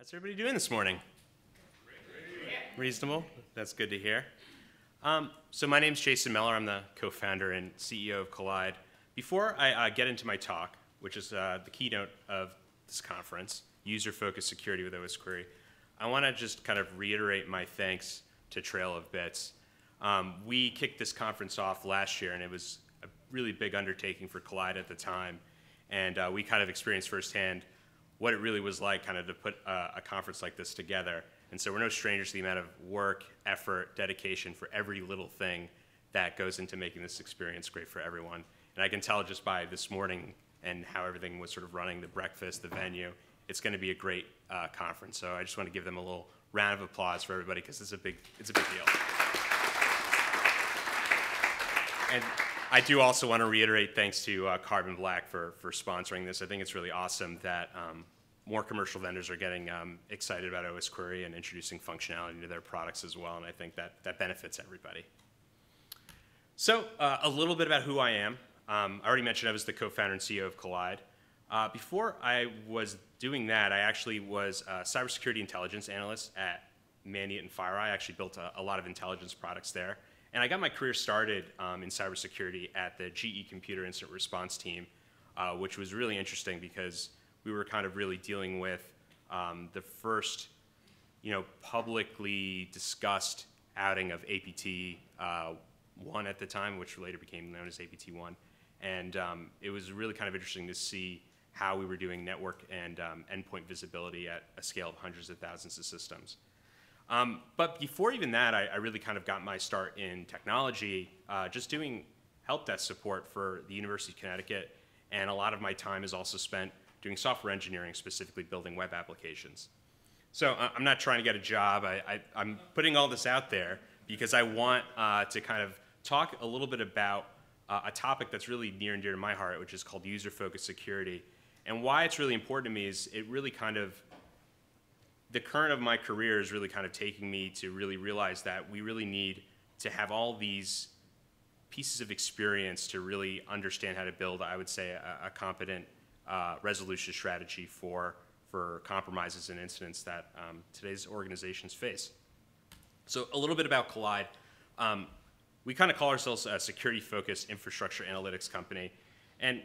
How's everybody doing this morning? Reasonable? That's good to hear. So my name's Jason Meller. I'm the co-founder and CEO of Kolide. Before I get into my talk, which is the keynote of this conference, User-Focused Security with Osquery, I want to just kind of reiterate my thanks to Trail of Bits. We kicked this conference off last year, and it was a really big undertaking for Kolide at the time. And we kind of experienced firsthand what it really was like kind of to put a conference like this together. And so we're no strangers to the amount of work, effort, dedication for every little thing that goes into making this experience great for everyone. And I can tell just by this morning and how everything was sort of running, the breakfast, the venue, it's going to be a great conference. So I just want to give them a little round of applause for everybody because it's a big deal. And I do also want to reiterate thanks to Carbon Black for sponsoring this. I think it's really awesome that more commercial vendors are getting excited about Osquery and introducing functionality into their products as well, and I think that benefits everybody. So a little bit about who I am. I already mentioned I was the co-founder and CEO of Kolide. Before I was doing that, I actually was a cybersecurity intelligence analyst at Mandiant and FireEye. I actually built a lot of intelligence products there. And I got my career started in cybersecurity at the GE Computer Incident Response team, which was really interesting because we were kind of really dealing with the first, publicly discussed outing of APT-1 at the time, which later became known as APT-1. And it was really kind of interesting to see how we were doing network and endpoint visibility at a scale of hundreds of thousands of systems. But before even that, I really kind of got my start in technology, just doing help desk support for the University of Connecticut, and a lot of my time is also spent doing software engineering, specifically building web applications. So I'm not trying to get a job. I'm putting all this out there because I want to kind of talk a little bit about a topic that's really near and dear to my heart, which is called user-focused security. And why it's really important to me is it really kind of the current of my career is really kind of taking me to really realize that we really need to have all these pieces of experience to really understand how to build, I would say, a competent resolution strategy for compromises and incidents that today's organizations face. So a little bit about Kolide. We kind of call ourselves a security-focused infrastructure analytics company. And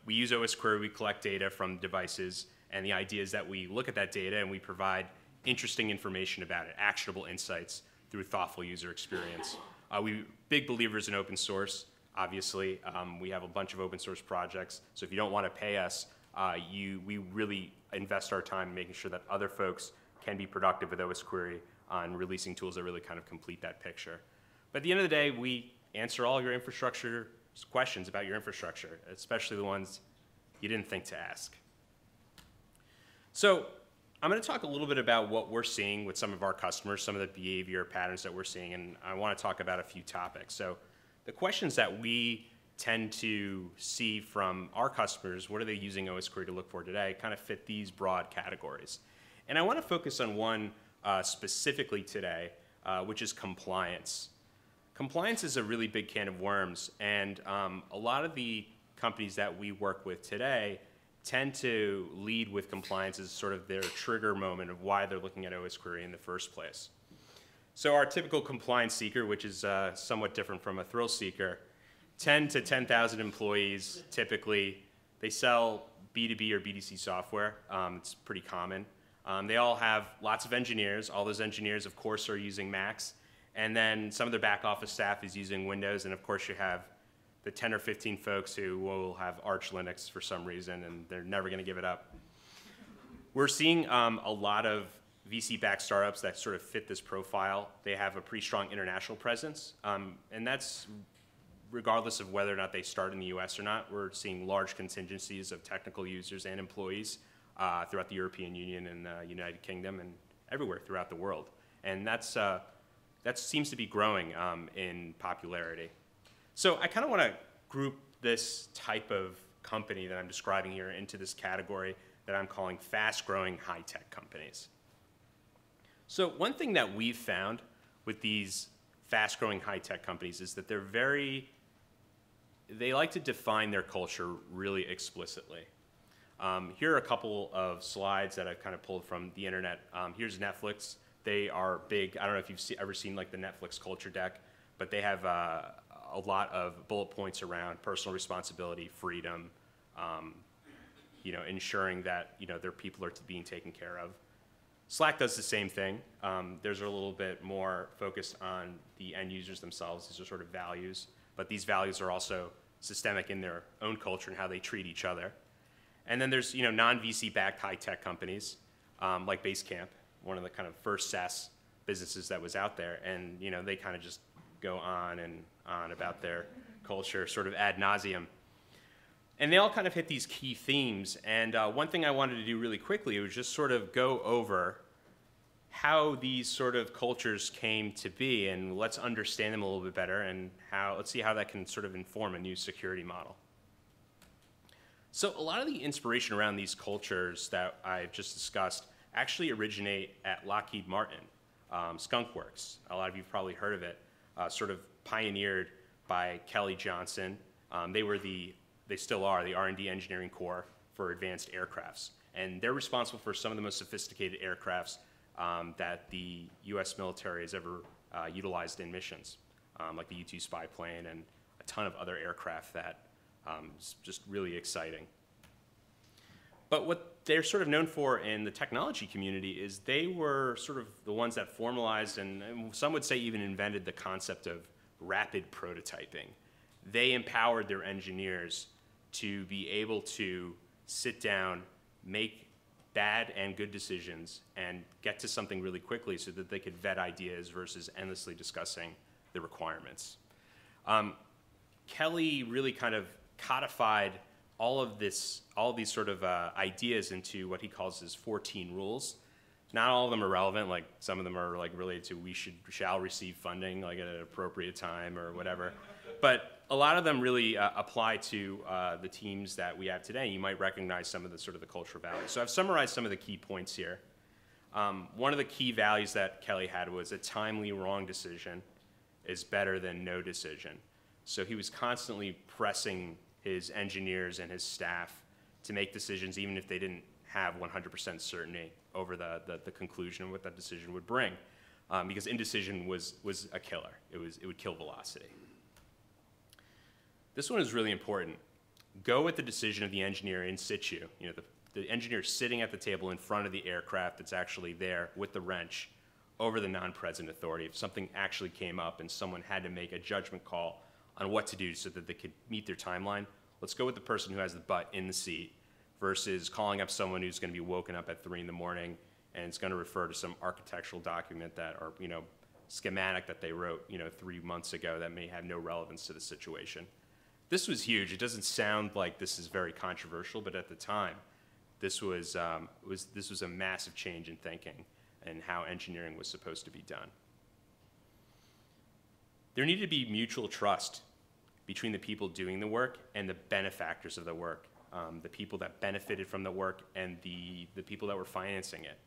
we use Osquery, we collect data from devices, and the idea is that we look at that data and we provide interesting information about it, actionable insights through thoughtful user experience. We're big believers in open source, obviously. We have a bunch of open source projects, so if you don't want to pay us, we really invest our time in making sure that other folks can be productive with Osquery on releasing tools that really kind of complete that picture. But at the end of the day, we answer all your infrastructure questions about your infrastructure, especially the ones you didn't think to ask. So I'm going to talk a little bit about what we're seeing with some of our customers, some of the behavior patterns that we're seeing, and I want to talk about a few topics. So the questions that we tend to see from our customers, what are they using Osquery to look for today, kind of fit these broad categories. And I want to focus on one specifically today, which is compliance. Compliance is a really big can of worms, and a lot of the companies that we work with today tend to lead with compliance as sort of their trigger moment of why they're looking at Osquery in the first place. So our typical compliance seeker, which is somewhat different from a thrill seeker, 10 to 10,000 employees typically. They sell B2B or B2C software. It's pretty common. They all have lots of engineers. All those engineers, of course, are using Macs. And then some of their back office staff is using Windows. And of course, you have the 10 or 15 folks who will have Arch Linux for some reason, and they're never going to give it up. We're seeing a lot of VC-backed startups that sort of fit this profile. They have a pretty strong international presence, and that's regardless of whether or not they start in the US or not. We're seeing large contingencies of technical users and employees throughout the European Union and the United Kingdom and everywhere throughout the world. And that seems to be growing in popularity. So I kind of want to group this type of company that I'm describing here into this category that I'm calling fast-growing high-tech companies. So one thing that we've found with these fast-growing high-tech companies is that they like to define their culture really explicitly. Here are a couple of slides that I've kind of pulled from the internet. Here's Netflix. They are big. I don't know if you've ever seen like the Netflix culture deck, but they have a lot of bullet points around personal responsibility, freedom, ensuring that their people are being taken care of. Slack does the same thing. Theirs are a little bit more focused on the end users themselves. These are sort of values, but these values are also systemic in their own culture and how they treat each other. And then there's non-VC backed high tech companies like Basecamp, one of the kind of first SaaS businesses that was out there, and they kind of just go on and on about their culture sort of ad nauseum. And they all kind of hit these key themes. And one thing I wanted to do really quickly was just sort of go over how these sort of cultures came to be, and let's understand them a little bit better, and let's see how that can sort of inform a new security model. So a lot of the inspiration around these cultures that I've just discussed actually originate at Lockheed Martin, Skunkworks. A lot of you've probably heard of it, sort of pioneered by Kelly Johnson. They still are the R&D engineering core for advanced aircrafts. And they're responsible for some of the most sophisticated aircrafts that the US military has ever utilized in missions, like the U-2 spy plane and a ton of other aircraft that is just really exciting. But what they're sort of known for in the technology community is they were sort of the ones that formalized and some would say even invented the concept of rapid prototyping. They empowered their engineers to be able to sit down, make bad and good decisions, and get to something really quickly so that they could vet ideas versus endlessly discussing the requirements. Kelly really kind of codified all of these sort of ideas into what he calls his 14 rules. Not all of them are relevant, like some of them are like related to shall receive funding like at an appropriate time or whatever. But a lot of them really apply to the teams that we have today. You might recognize some of the sort of the cultural values. So I've summarized some of the key points here. One of the key values that Kelly had was a timely wrong decision is better than no decision. So he was constantly pressing his engineers and his staff to make decisions even if they didn't have 100% certainty over the conclusion of what that decision would bring, because indecision was a killer. It would kill velocity. This one is really important. Go with the decision of the engineer in situ. The engineer sitting at the table in front of the aircraft that's actually there with the wrench over the non-present authority. If something actually came up and someone had to make a judgment call on what to do so that they could meet their timeline, let's go with the person who has the butt in the seat versus calling up someone who's going to be woken up at 3 in the morning and it's going to refer to some architectural document that or schematic that they wrote 3 months ago that may have no relevance to the situation. This was huge. It doesn't sound like this is very controversial, but at the time, this was a massive change in thinking and how engineering was supposed to be done. There needed to be mutual trust between the people doing the work and the benefactors of the work, the people that benefited from the work and the people that were financing it.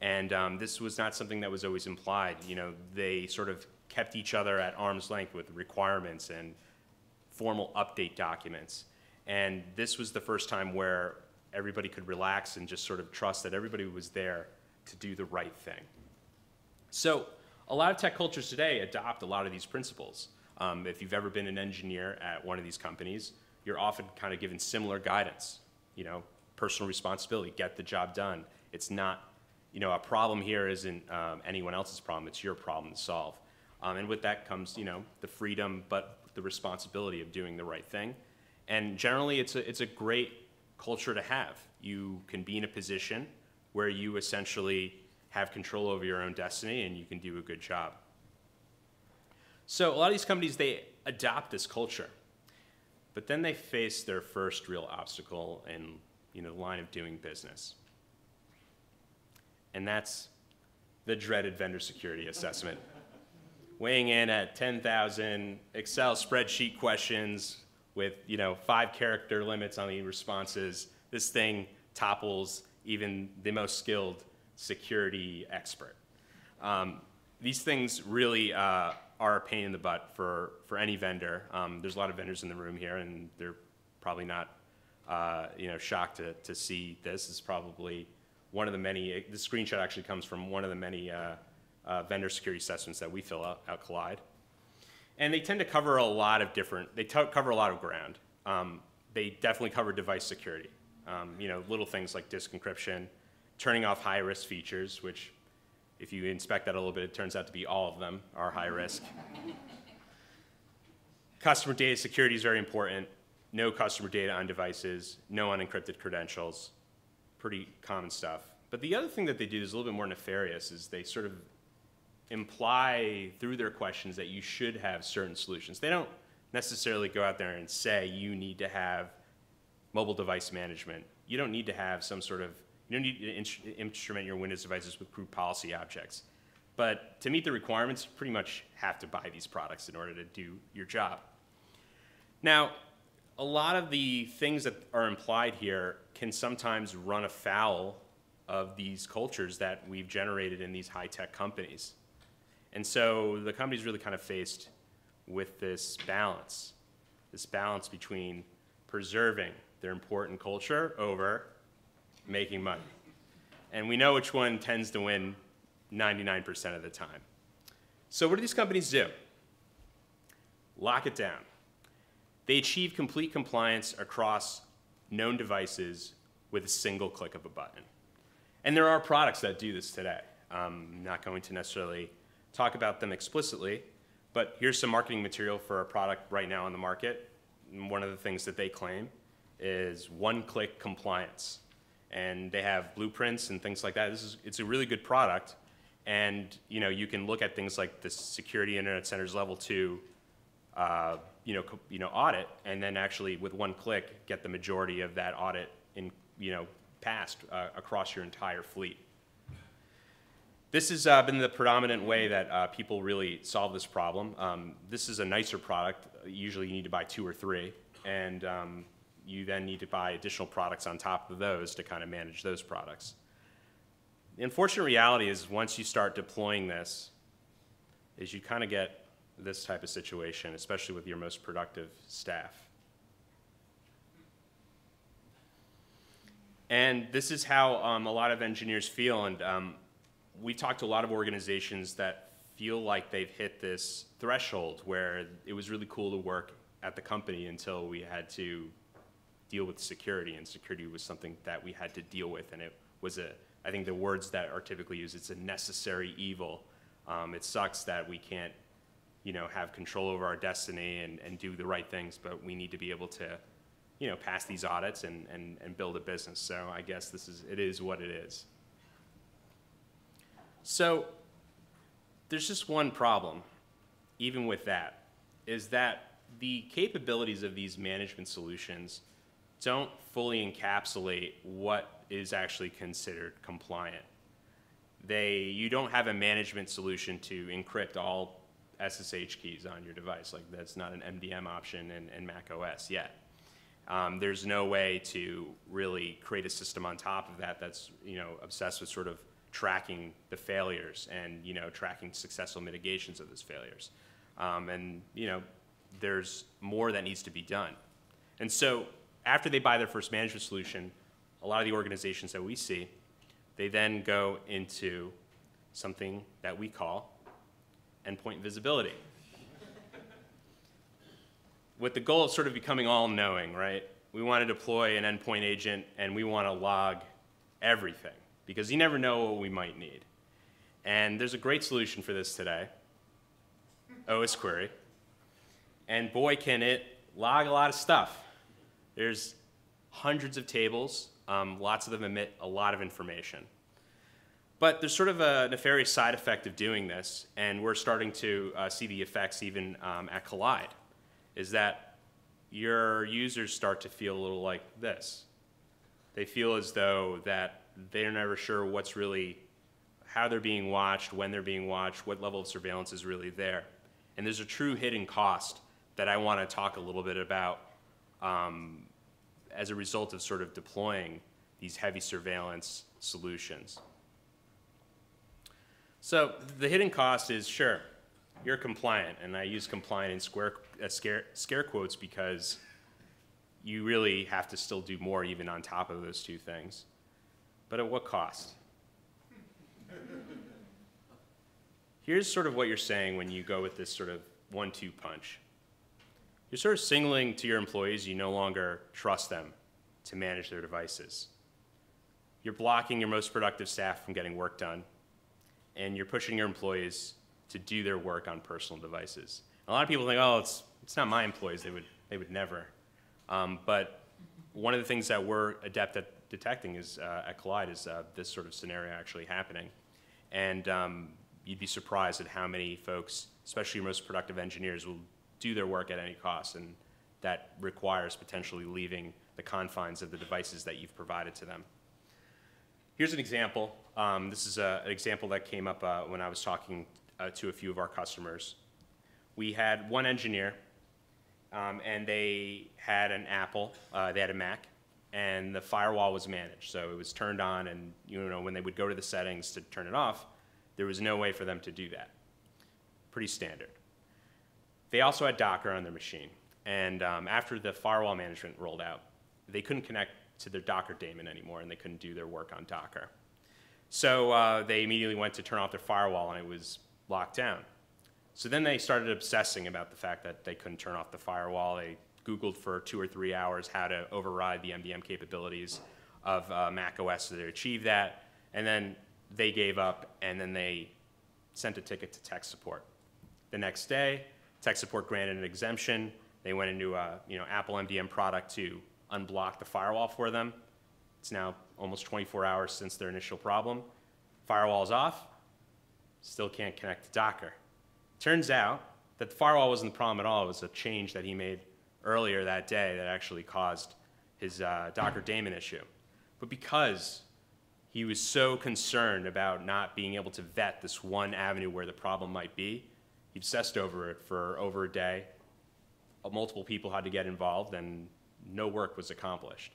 And this was not something that was always implied. They sort of kept each other at arm's length with requirements and formal update documents. And this was the first time where everybody could relax and just sort of trust that everybody was there to do the right thing. So a lot of tech cultures today adopt a lot of these principles. If you've ever been an engineer at one of these companies, you're often kind of given similar guidance. Personal responsibility, get the job done. It's not, a problem here isn't anyone else's problem, it's your problem to solve. And with that comes, the freedom, but the responsibility of doing the right thing. And generally, it's a great culture to have. You can be in a position where you essentially have control over your own destiny and you can do a good job. So a lot of these companies, they adopt this culture, but then they face their first real obstacle in the line of doing business. And that's the dreaded vendor security assessment. Weighing in at 10,000 Excel spreadsheet questions with 5-character limits on the responses, this thing topples even the most skilled security expert. These things really are a pain in the butt for any vendor. There's a lot of vendors in the room here, and they're probably not shocked to see this. Is probably one of the many. The screenshot actually comes from one of the many vendor security assessments that we fill out at Kolide. And they tend to cover a lot of cover a lot of ground. They definitely cover device security. Little things like disk encryption, turning off high-risk features, which if you inspect that a little bit, it turns out to be all of them are high risk. Customer data security is very important. No customer data on devices, no unencrypted credentials, pretty common stuff. But the other thing that they do is a little bit more nefarious, is they sort of imply through their questions that you should have certain solutions. They don't necessarily go out there and say you need to have mobile device management. You don't need to have you don't need to instrument your Windows devices with group policy objects. But to meet the requirements, you pretty much have to buy these products in order to do your job. Now, a lot of the things that are implied here can sometimes run afoul of these cultures that we've generated in these high-tech companies. And so the company's really kind of faced with this balance between preserving their important culture over making money. And we know which one tends to win 99% of the time. So what do these companies do? Lock it down. They achieve complete compliance across known devices with a single click of a button. And there are products that do this today. I'm not going to necessarily talk about them explicitly, but here's some marketing material for a product right now on the market. And one of the things that they claim is one-click compliance. And they have blueprints and things like that. It's a really good product. And you can look at things like the Security Internet Center's Level 2 audit, and then actually with one click get the majority of that audit passed across your entire fleet. This has been the predominant way that people really solve this problem. This is a nicer product. Usually you need to buy 2 or 3, and you then need to buy additional products on top of those to kind of manage those products. The unfortunate reality is once you start deploying this, is you kind of get this type of situation, especially with your most productive staff. And this is how a lot of engineers feel, and we talked to a lot of organizations that feel like they've hit this threshold where it was really cool to work at the company until we had to deal with security, and security was something that we had to deal with, and it was I think the words that are typically used, it's a necessary evil. It sucks that we can't have control over our destiny and do the right things, but we need to be able to pass these audits and build a business. So I guess it is what it is. So there's just one problem, even with that, is that the capabilities of these management solutions don't fully encapsulate what is actually considered compliant. You don't have a management solution to encrypt all SSH keys on your device. Like, that's not an MDM option in Mac OS yet. There's no way to really create a system on top of that that's obsessed with sort of tracking the failures and tracking successful mitigations of those failures. There's more that needs to be done. And so after they buy their first management solution, a lot of the organizations that we see, they then go into something that we call endpoint visibility, with the goal of sort of becoming all-knowing, right? We want to deploy an endpoint agent, and we want to log everything, because you never know what we might need. And there's a great solution for this today, Osquery. And boy, can it log a lot of stuff. There's hundreds of tables. Lots of them emit a lot of information. But there's sort of a nefarious side effect of doing this, and we're starting to see the effects even at Kolide, is that your users start to feel a little like this. They feel as though that they're never sure how they're being watched, when they're being watched, what level of surveillance is really there. And there's a true hidden cost that I want to talk a little bit about as a result of sort of deploying these heavy surveillance solutions. So the hidden cost is, sure, you're compliant, and I use compliant in scare quotes because you really have to still do more even on top of those two things. But at what cost? Here's sort of what you're saying when you go with this sort of 1-2 punch. You're sort of signaling to your employees you no longer trust them to manage their devices. You're blocking your most productive staff from getting work done, and you're pushing your employees to do their work on personal devices. A lot of people think, oh, it's not my employees, they would never. But one of the things that we're adept at detecting is, at Kolide is this sort of scenario actually happening. And you'd be surprised at how many folks, especially your most productive engineers, will do their work at any cost, and that requires potentially leaving the confines of the devices that you've provided to them. Here's an example. This is an example that came up when I was talking to a few of our customers. We had one engineer, and they had an Apple, they had a Mac, and the firewall was managed. So it was turned on, and when they would go to the settings to turn it off, there was no way for them to do that. Pretty standard. They also had Docker on their machine. And after the firewall management rolled out, they couldn't connect to their Docker daemon anymore, and they couldn't do their work on Docker. So they immediately went to turn off their firewall, and it was locked down. So then they started obsessing about the fact that they couldn't turn off the firewall. They Googled for 2 or 3 hours how to override the MDM capabilities of Mac OS to achieve that. And then they gave up, and then they sent a ticket to tech support. The next day, tech support granted an exemption. They went into a Apple MDM product to unblock the firewall for them. It's now almost 24 hours since their initial problem. Firewall's off, still can't connect to Docker. Turns out that the firewall wasn't the problem at all. It was a change that he made earlier that day that actually caused his Docker daemon issue. But because he was so concerned about not being able to vet this one avenue where the problem might be, he obsessed over it for over a day. Multiple people had to get involved, and no work was accomplished.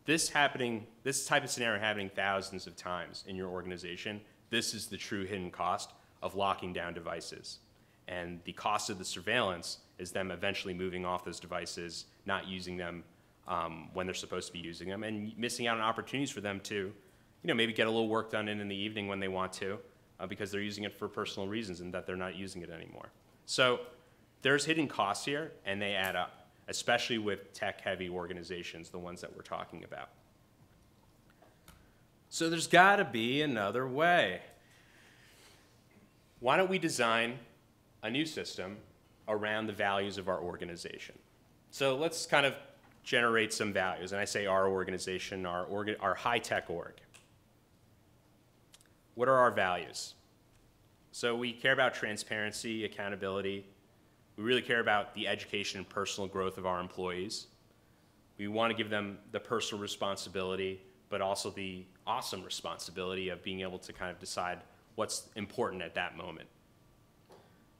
This type of scenario happening thousands of times in your organization, this is the true hidden cost of locking down devices. And the cost of the surveillance is them eventually moving off those devices, not using them when they're supposed to be using them, and missing out on opportunities for them to maybe get a little work done in the evening when they want to, because they're using it for personal reasons and that they're not using it anymore. So there's hidden costs here, and they add up, especially with tech-heavy organizations, the ones that we're talking about. So there's got to be another way. Why don't we design a new system around the values of our organization? So let's kind of generate some values, and I say our organization, our high-tech org. What are our values? So we care about transparency, accountability. We really care about the education and personal growth of our employees. We want to give them the personal responsibility, but also the awesome responsibility of being able to kind of decide what's important at that moment.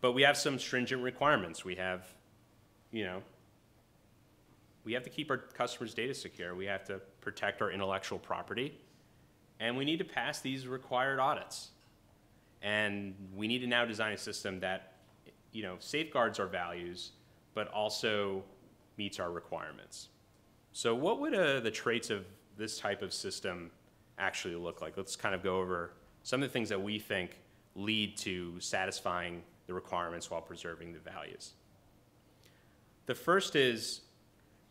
But we have some stringent requirements. We have, we have to keep our customers' data secure. We have to protect our intellectual property. And we need to pass these required audits. And we need to now design a system that, safeguards our values, but also meets our requirements. So what would the traits of this type of system actually look like? Let's kind of go over some of the things that we think lead to satisfying the requirements while preserving the values. The first is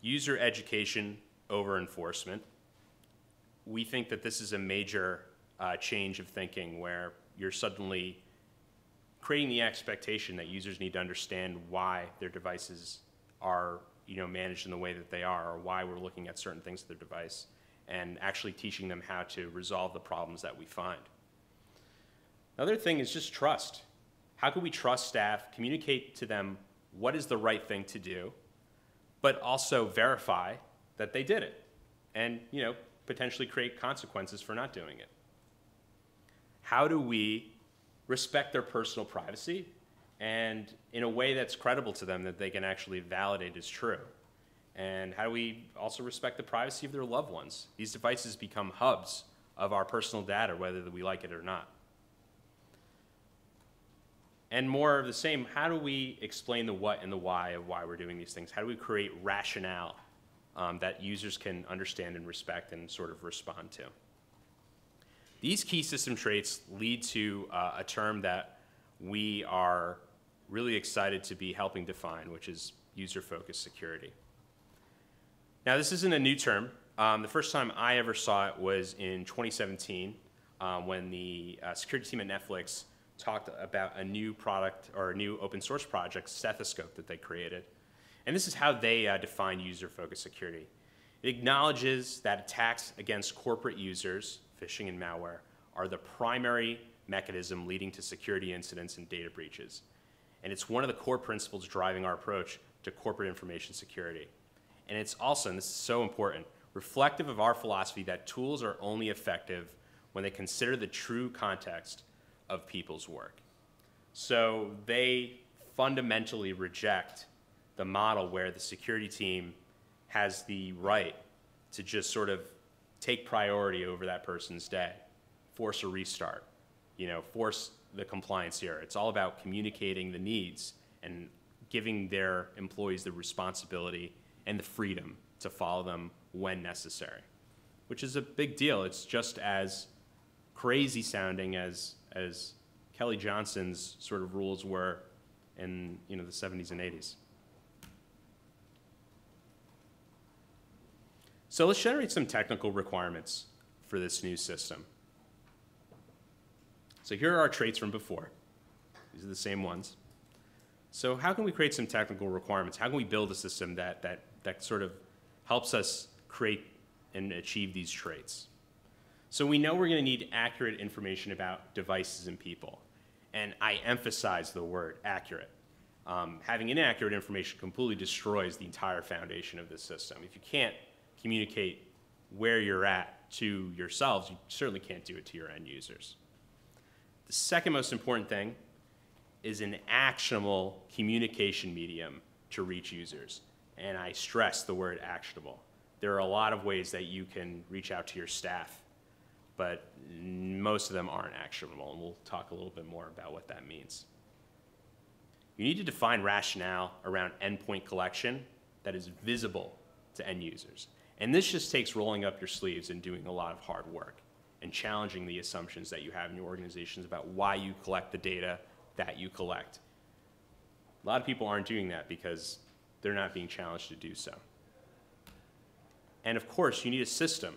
user education over enforcement. We think that this is a major change of thinking where you're suddenly creating the expectation that users need to understand why their devices are managed in the way that they are, or why we're looking at certain things to their device, and actually teaching them how to resolve the problems that we find. Another thing is just trust. How can we trust staff, communicate to them what is the right thing to do, but also verify that they did it, and potentially create consequences for not doing it? How do we respect their personal privacy and in a way that's credible to them that they can actually validate as true? And how do we also respect the privacy of their loved ones? These devices become hubs of our personal data, whether we like it or not. And more of the same, how do we explain the what and the why of why we're doing these things? How do we create rationale that users can understand and respect and sort of respond to. These key system traits lead to a term that we are really excited to be helping define, which is user-focused security. Now, this isn't a new term. The first time I ever saw it was in 2017 when the security team at Netflix talked about a new product or a new open source project, Stethoscope, that they created. And this is how they define user-focused security. It acknowledges that attacks against corporate users, phishing and malware, are the primary mechanism leading to security incidents and data breaches. And it's one of the core principles driving our approach to corporate information security. And it's also, and this is so important, reflective of our philosophy that tools are only effective when they consider the true context of people's work. So they fundamentally reject the model where the security team has the right to just sort of take priority over that person's day, force a restart, force the compliance here. It's all about communicating the needs and giving their employees the responsibility and the freedom to follow them when necessary, which is a big deal. It's just as crazy sounding as Kelly Johnson's sort of rules were in the 70s and 80s. So let's generate some technical requirements for this new system. So here are our traits from before. These are the same ones. So how can we create some technical requirements? How can we build a system that sort of helps us create and achieve these traits? So we know we're going to need accurate information about devices and people. And I emphasize the word accurate. Having inaccurate information completely destroys the entire foundation of this system. If you can't communicate where you're at to yourselves, you certainly can't do it to your end users. The second most important thing is an actionable communication medium to reach users. And I stress the word actionable. There are a lot of ways that you can reach out to your staff, but most of them aren't actionable, and we'll talk a little bit more about what that means. You need to define rationale around endpoint collection that is visible to end users. And this just takes rolling up your sleeves and doing a lot of hard work and challenging the assumptions that you have in your organizations about why you collect the data that you collect. A lot of people aren't doing that because they're not being challenged to do so. And of course, you need a system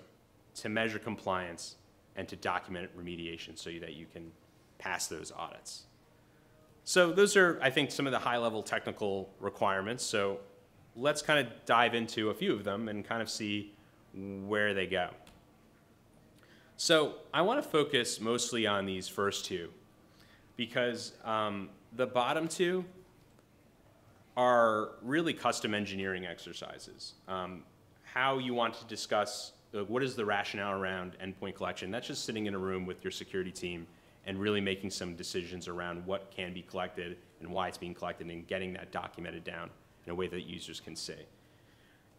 to measure compliance and to document remediation so that you can pass those audits. So those are, I think, some of the high-level technical requirements. So let's kind of dive into a few of them and kind of see where they go. So I want to focus mostly on these first two because the bottom two are really custom engineering exercises. How you want to discuss what is the rationale around endpoint collection. That's just sitting in a room with your security team and really making some decisions around what can be collected and why it's being collected and getting that documented down in a way that users can see.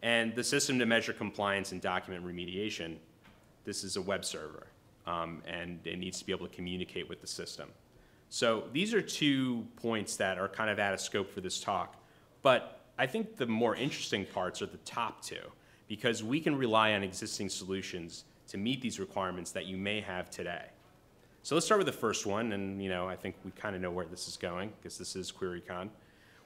And the system to measure compliance and document remediation, this is a web server, and it needs to be able to communicate with the system. So these are 2 points that are kind of out of scope for this talk, but I think the more interesting parts are the top 2, because we can rely on existing solutions to meet these requirements that you may have today. So let's start with the first one, and I think we kind of know where this is going, because this is QueryCon.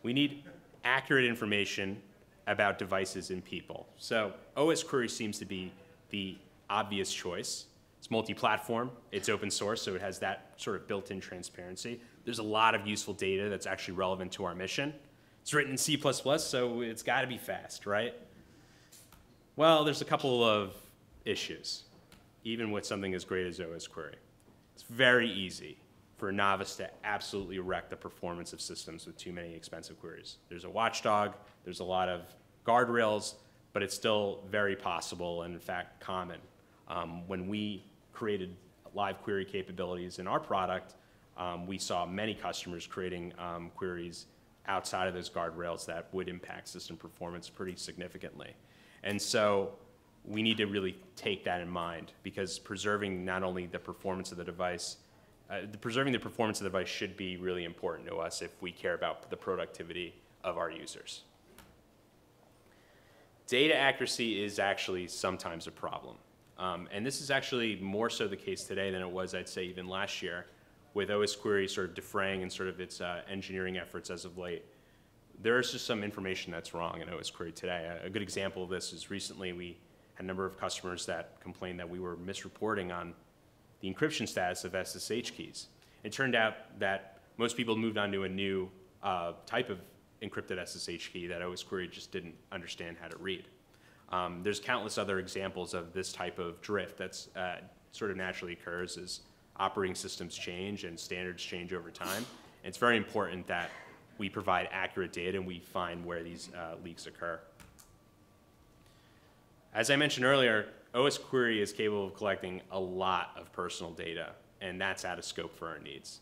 We need accurate information about devices and people. So OS Query seems to be the obvious choice. It's multi-platform, it's open source, so it has that sort of built-in transparency. There's a lot of useful data that's actually relevant to our mission. It's written in C++, so it's got to be fast, right? Well, there's a couple of issues, even with something as great as OS Query. It's very easy for a novice to absolutely wreck the performance of systems with too many expensive queries. There's a watchdog, there's a lot of guardrails, but it's still very possible and in fact common. When we created live query capabilities in our product, we saw many customers creating queries outside of those guardrails that would impact system performance pretty significantly. And so we need to really take that in mind, because preserving not only the performance of the device, preserving the performance of the device should be really important to us if we care about the productivity of our users. Data accuracy is actually sometimes a problem. And this is actually more so the case today than it was, I'd say, even last year, with Osquery sort of defraying and sort of its engineering efforts as of late. There is just some information that's wrong in Osquery today. A good example of this is recently we had a number of customers that complained that we were misreporting on the encryption status of SSH keys. It turned out that most people moved on to a new type of encrypted SSH key that Osquery just didn't understand how to read. There's countless other examples of this type of drift that's sort of naturally occurs as operating systems change and standards change over time. And it's very important that we provide accurate data and we find where these leaks occur. As I mentioned earlier, Osquery is capable of collecting a lot of personal data, and that's out of scope for our needs.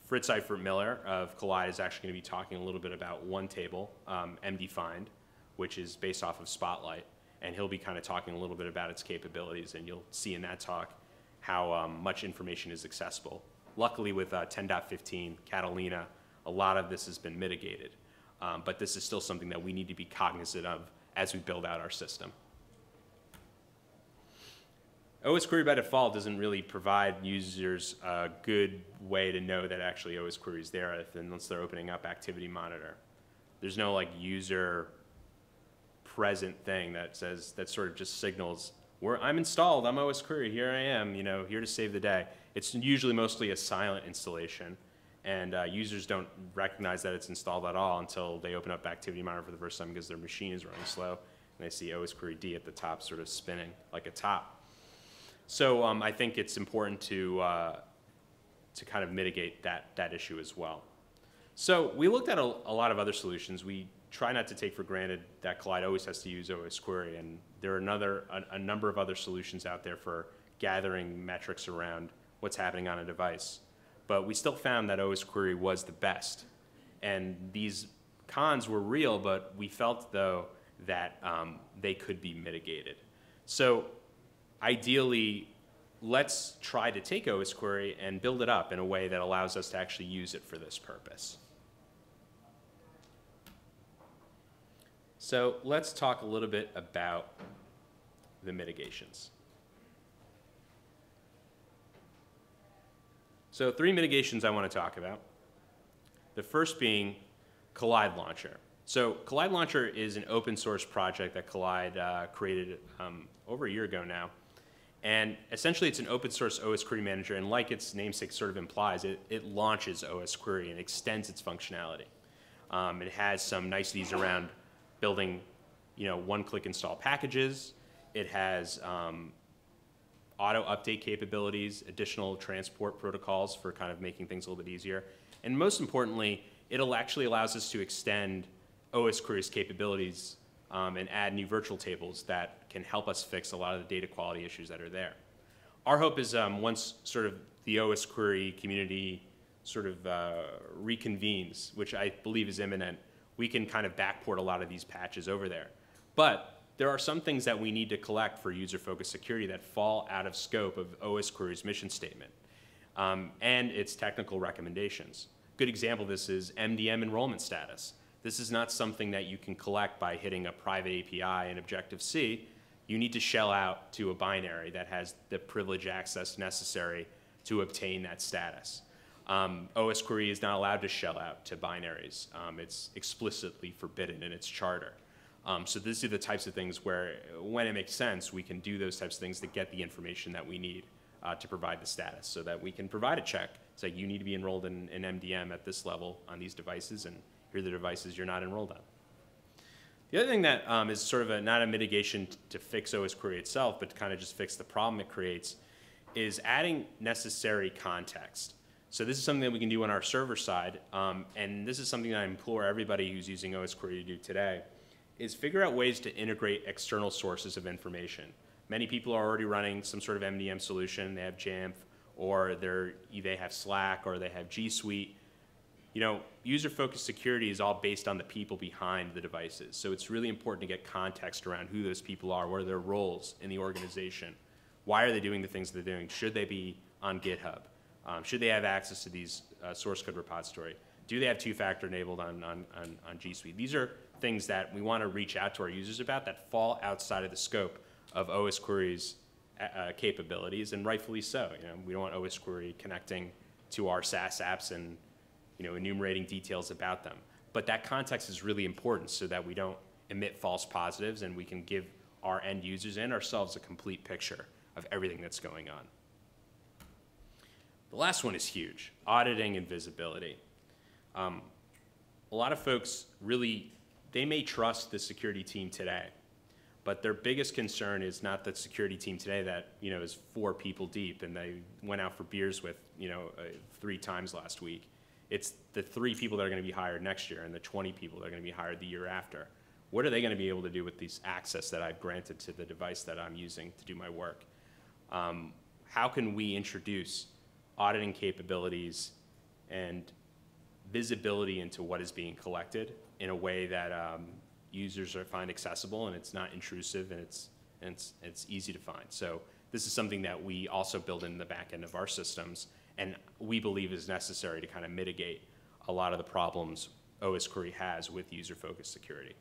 Fritz Eifert Miller of Kolide is actually going to be talking a little bit about one table, MD-Find, which is based off of Spotlight, and he'll be kind of talking a little bit about its capabilities, and you'll see in that talk how much information is accessible. Luckily with 10.15, Catalina, a lot of this has been mitigated, but this is still something that we need to be cognizant of as we build out our system. Osquery by default doesn't really provide users a good way to know that actually Osquery is there unless they're opening up Activity Monitor. There's no like user present thing that says, that sort of just signals, I'm installed, I'm Osquery, here I am, you know, here to save the day. It's usually mostly a silent installation, and users don't recognize that it's installed at all until they open up Activity Monitor for the first time because their machine is running slow, and they see Osquery D at the top sort of spinning like a top. So I think it's important to kind of mitigate that issue as well. So we looked at a lot of other solutions. We try not to take for granted that Kolide always has to use Osquery, and there are a number of other solutions out there for gathering metrics around what's happening on a device. But we still found that Osquery was the best. And these cons were real, but we felt, though, that they could be mitigated. So ideally, let's try to take Osquery and build it up in a way that allows us to actually use it for this purpose. So let's talk a little bit about the mitigations. So 3 mitigations I want to talk about. The first being Kolide Launcher. So Kolide Launcher is an open source project that Kolide created over a year ago now. And essentially it's an open source Osquery manager, and like its namesake sort of implies, it launches Osquery and extends its functionality. It has some niceties around building, one-click install packages. It has auto update capabilities, additional transport protocols for kind of making things a little bit easier. And most importantly, it actually allows us to extend Osquery's capabilities and add new virtual tables that can help us fix a lot of the data quality issues that are there. Our hope is once sort of the Osquery community sort of reconvenes, which I believe is imminent, we can kind of backport a lot of these patches over there. But there are some things that we need to collect for user-focused security that fall out of scope of Osquery's mission statement and its technical recommendations. A good example of this is MDM enrollment status. This is not something that you can collect by hitting a private API in Objective-C. You need to shell out to a binary that has the privilege access necessary to obtain that status. Osquery is not allowed to shell out to binaries. It's explicitly forbidden in its charter. So these are the types of things where, when it makes sense, we can do those types of things to get the information that we need to provide the status, so that we can provide a check. Say, you need to be enrolled in MDM at this level on these devices, and here are the devices you're not enrolled on. The other thing that is sort of not a mitigation to fix Osquery itself, but to kind of just fix the problem it creates, is adding necessary context. So this is something that we can do on our server side, and this is something that I implore everybody who's using Osquery to do today, is figure out ways to integrate external sources of information. Many people are already running some sort of MDM solution. They have Jamf, or they have Slack, or they have G Suite. User-focused security is all based on the people behind the devices. So it's really important to get context around who those people are, what are their roles in the organization, why are they doing the things they're doing, should they be on GitHub, should they have access to these source code repository. Do they have two-factor enabled on G Suite? These are things that we want to reach out to our users about that fall outside of the scope of Osquery's capabilities, and rightfully so. We don't want Osquery connecting to our SaaS apps and enumerating details about them. But that context is really important so that we don't emit false positives and we can give our end users and ourselves a complete picture of everything that's going on. The last one is huge, auditing and visibility. A lot of folks really, they may trust the security team today, but their biggest concern is not the security team today that is 4 people deep and they went out for beers with 3 times last week. It's the 3 people that are going to be hired next year and the 20 people that are going to be hired the year after. What are they going to be able to do with these access that I've granted to the device that I'm using to do my work? How can we introduce auditing capabilities and visibility into what is being collected in a way that users find accessible and it's not intrusive and it's easy to find? So this is something that we also build in the back end of our systems and we believe is necessary to kind of mitigate a lot of the problems Osquery has with user-focused security.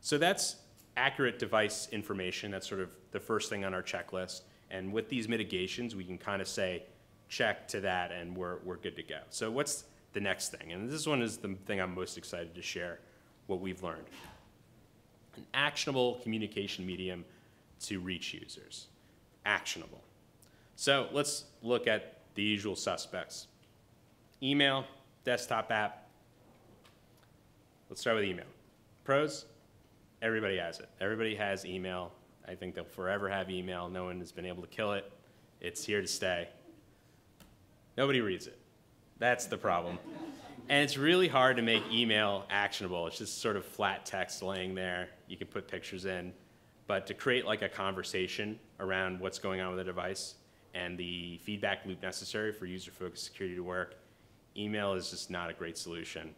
So that's accurate device information. That's sort of the first thing on our checklist. And with these mitigations, we can kind of say, check to that, and we're good to go. So what's the next thing? And this one is the thing I'm most excited to share, what we've learned. An actionable communication medium to reach users. Actionable. So let's look at the usual suspects. Email, desktop app. Let's start with email. Pros, everybody has it. Everybody has email. I think they'll forever have email. No one has been able to kill it. It's here to stay. Nobody reads it. That's the problem. And it's really hard to make email actionable. It's just sort of flat text laying there. You can put pictures in. But to create like a conversation around what's going on with the device and the feedback loop necessary for user-focused security to work, email is just not a great solution.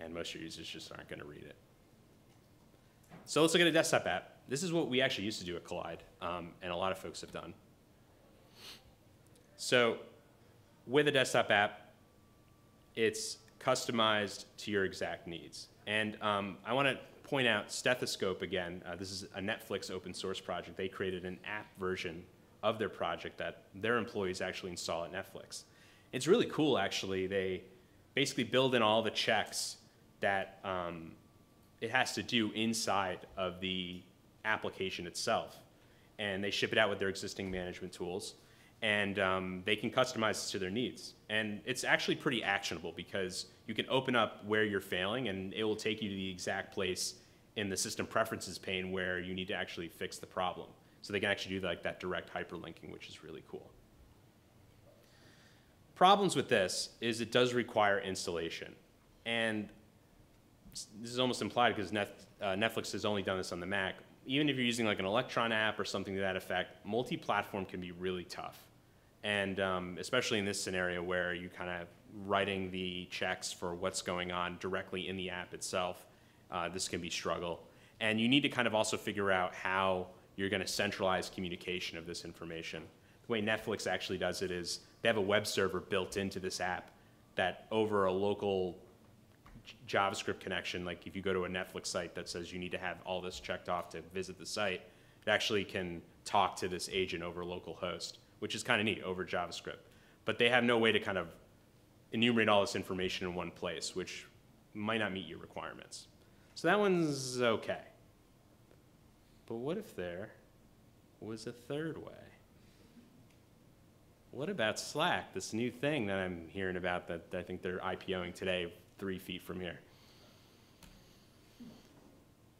And most of your users just aren't going to read it. So let's look at a desktop app. This is what we actually used to do at Kolide, and a lot of folks have done. So with a desktop app, it's customized to your exact needs. And I want to point out Stethoscope again. This is a Netflix open source project. They created an app version of their project that their employees actually install at Netflix. It's really cool, actually. They basically build in all the checks that it has to do inside of the application itself. And they ship it out with their existing management tools. And they can customize it to their needs. And it's actually pretty actionable because you can open up where you're failing and it will take you to the exact place in the system preferences pane where you need to actually fix the problem. So they can actually do like that direct hyperlinking, which is really cool. Problems with this is it does require installation. And this is almost implied because Netflix has only done this on the Mac. Even if you're using like an Electron app or something to that effect, multi-platform can be really tough. And especially in this scenario where you're kind of writing the checks for what's going on directly in the app itself, this can be a struggle. And you need to kind of also figure out how you're going to centralize communication of this information. The way Netflix actually does it is they have a web server built into this app that over a local JavaScript connection, like if you go to a Netflix site that says you need to have all this checked off to visit the site, it actually can talk to this agent over localhost, which is kind of neat over JavaScript. But they have no way to kind of enumerate all this information in one place, which might not meet your requirements. So that one's okay. But what if there was a third way? What about Slack, this new thing that I'm hearing about that I think they're IPOing today 3 feet from here?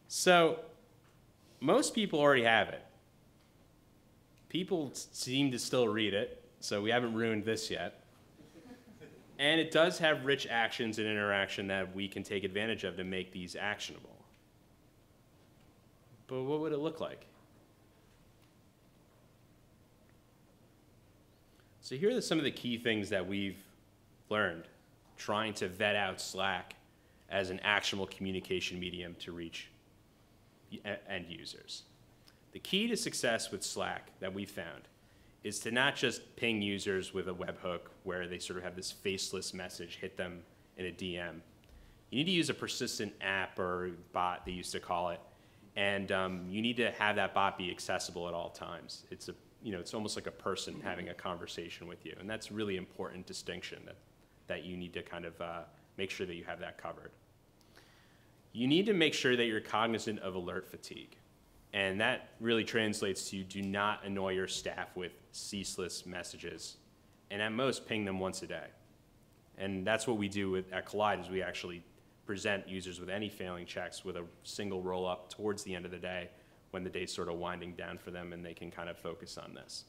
So most people already have it. People seem to still read it, so we haven't ruined this yet. And it does have rich actions and interaction that we can take advantage of to make these actionable. But what would it look like? So here are some of the key things that we've learned trying to vet out Slack as an actionable communication medium to reach end users. The key to success with Slack that we found is to not just ping users with a webhook where they sort of have this faceless message hit them in a DM. You need to use a persistent app or bot, they used to call it, and you need to have that bot be accessible at all times. It's it's almost like a person having a conversation with you, and that's a really important distinction that you need to kind of make sure that you have that covered. You need to make sure that you're cognizant of alert fatigue, and that really translates to do not annoy your staff with ceaseless messages, and at most ping them once a day. And that's what we do at Kolide, is we actually present users with any failing checks with a single roll-up towards the end of the day when the day's sort of winding down for them and they can kind of focus on this.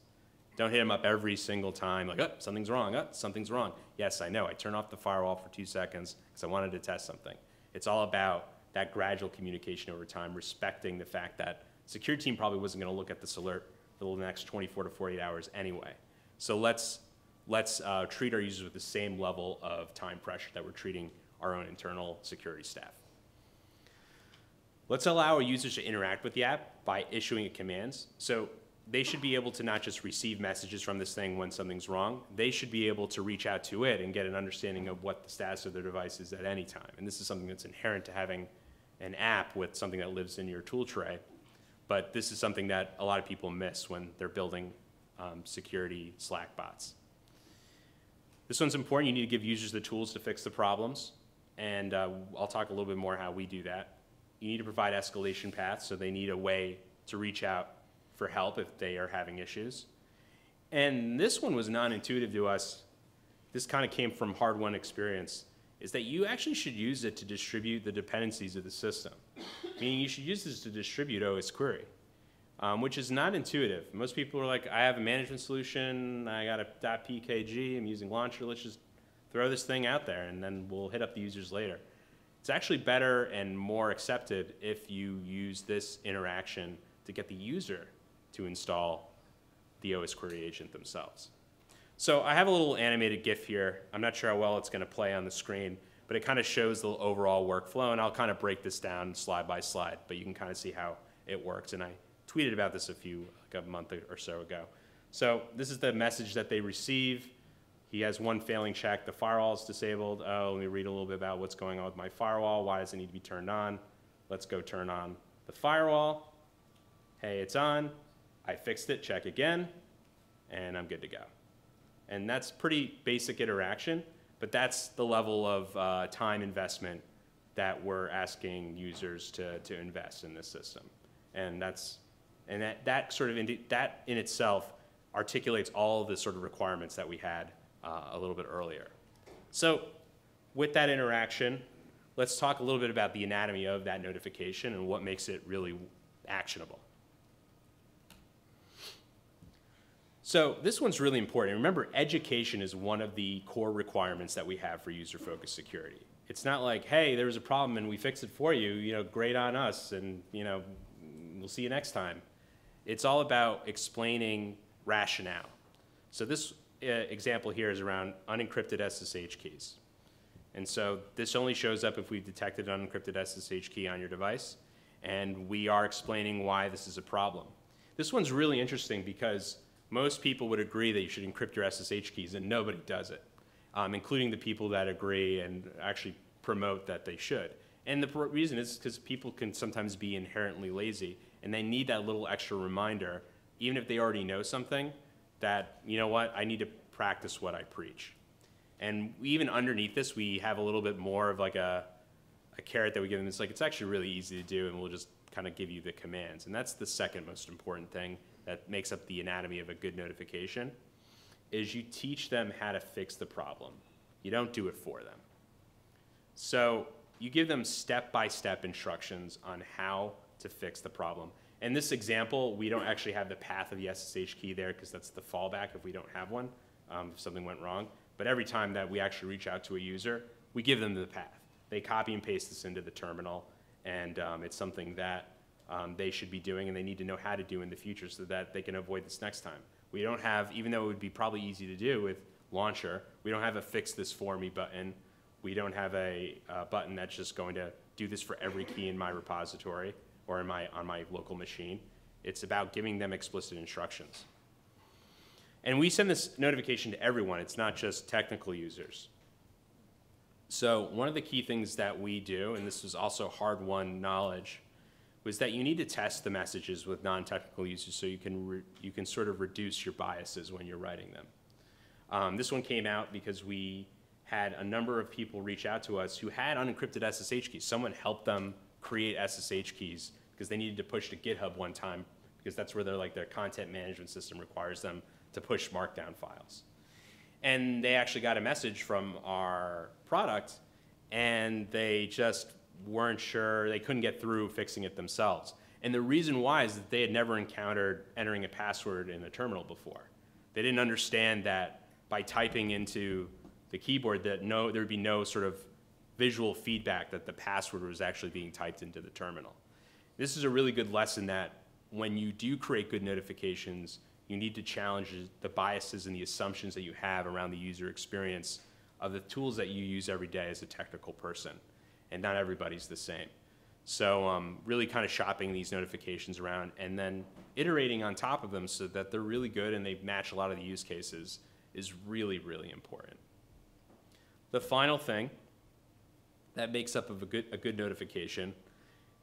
Don't hit them up every single time like, oh, something's wrong, oh, something's wrong. Yes, I know, I turned off the firewall for 2 seconds because I wanted to test something. It's all about that gradual communication over time, respecting the fact that the security team probably wasn't going to look at this alert for the next 24 to 48 hours anyway. So let's treat our users with the same level of time pressure that we're treating our own internal security staff. Let's allow our users to interact with the app by issuing commands. So they should be able to not just receive messages from this thing when something's wrong, they should be able to reach out to it and get an understanding of what the status of their device is at any time. And this is something that's inherent to having an app with something that lives in your tool tray. But this is something that a lot of people miss when they're building security Slack bots. This one's important. You need to give users the tools to fix the problems. And I'll talk a little bit more how we do that. You need to provide escalation paths, so they need a way to reach out for help if they are having issues. And this one was non-intuitive to us. This kind of came from hard-won experience, is that you actually should use it to distribute the dependencies of the system. Meaning you should use this to distribute Osquery, which is not intuitive. Most people are like, I have a management solution, I got a .pkg, I'm using launcher, let's just throw this thing out there and then we'll hit up the users later. It's actually better and more accepted if you use this interaction to get the user to install the Osquery agent themselves. So I have a little animated GIF here. I'm not sure how well it's going to play on the screen, but it kind of shows the overall workflow, and I'll kind of break this down slide by slide, but you can kind of see how it works. And I tweeted about this like a month or so ago. So this is the message that they receive. He has one failing check. The firewall is disabled. Oh, let me read a little bit about what's going on with my firewall. Why does it need to be turned on? Let's go turn on the firewall. Hey, it's on. I fixed it. Check again. And I'm good to go. And that's pretty basic interaction, but that's the level of time investment that we're asking users to invest in this system. And that in itself articulates all of the sort of requirements that we had a little bit earlier. So with that interaction, let's talk a little bit about the anatomy of that notification and what makes it really actionable. So this one's really important. Remember, education is one of the core requirements that we have for user-focused security. It's not like, hey, there was a problem and we fixed it for you, great on us, and we'll see you next time. It's all about explaining rationale. So this example here is around unencrypted SSH keys. And so this only shows up if we've detected an unencrypted SSH key on your device, and we are explaining why this is a problem. This one's really interesting because most people would agree that you should encrypt your SSH keys, and nobody does it, including the people that agree and actually promote that they should. And the reason is because people can sometimes be inherently lazy, and they need that little extra reminder, even if they already know something, that, you know what, I need to practice what I preach. And even underneath this, we have a little bit more of like a carrot that we give them. It's like, it's actually really easy to do, and we'll just kind of give you the commands. And that's the second most important thing that makes up the anatomy of a good notification, is you teach them how to fix the problem. You don't do it for them. So you give them step-by-step instructions on how to fix the problem. In this example, we don't actually have the path of the SSH key there because that's the fallback if we don't have one, if something went wrong. But every time that we actually reach out to a user, we give them the path. They copy and paste this into the terminal, and it's something that they should be doing and they need to know how to do in the future so that they can avoid this next time. We don't have, even though it would be probably easy to do with Launcher, we don't have a fix this for me button. We don't have a button that's just going to do this for every key in my repository or on my local machine. It's about giving them explicit instructions. And we send this notification to everyone. It's not just technical users. So one of the key things that we do, and this was also hard-won knowledge, was that you need to test the messages with non-technical users so you can sort of reduce your biases when you're writing them. This one came out because we had a number of people reach out to us who had unencrypted SSH keys. Someone helped them create SSH keys because they needed to push to GitHub one time because that's where their content management system requires them to push markdown files. And they actually got a message from our product, and they just weren't sure, they couldn't get through fixing it themselves. And the reason why is that they had never encountered entering a password in a terminal before. They didn't understand that by typing into the keyboard that there would be no sort of visual feedback that the password was actually being typed into the terminal. This is a really good lesson that when you do create good notifications, you need to challenge the biases and the assumptions that you have around the user experience of the tools that you use every day as a technical person. And not everybody's the same. So really kind of shopping these notifications around and then iterating on top of them so that they're really good and they match a lot of the use cases is really, really important. The final thing that makes up of a good notification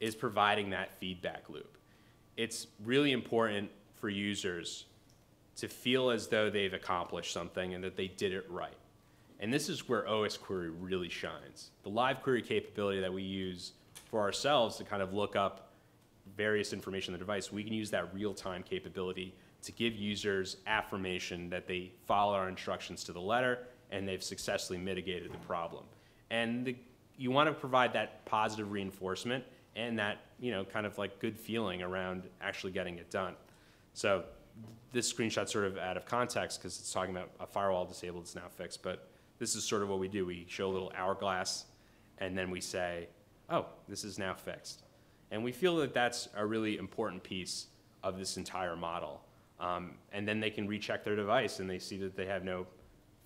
is providing that feedback loop. It's really important for users to feel as though they've accomplished something and that they did it right. And this is where Osquery really shines. The live query capability that we use for ourselves to kind of look up various information on the device, we can use that real-time capability to give users affirmation that they follow our instructions to the letter and they've successfully mitigated the problem. And you want to provide that positive reinforcement and that kind of like good feeling around actually getting it done. So this screenshot's sort of out of context because it's talking about a firewall disabled, it's now fixed, but this is sort of what we do. We show a little hourglass and then we say, oh, this is now fixed. And we feel that that's a really important piece of this entire model. And then they can recheck their device and they see that they have no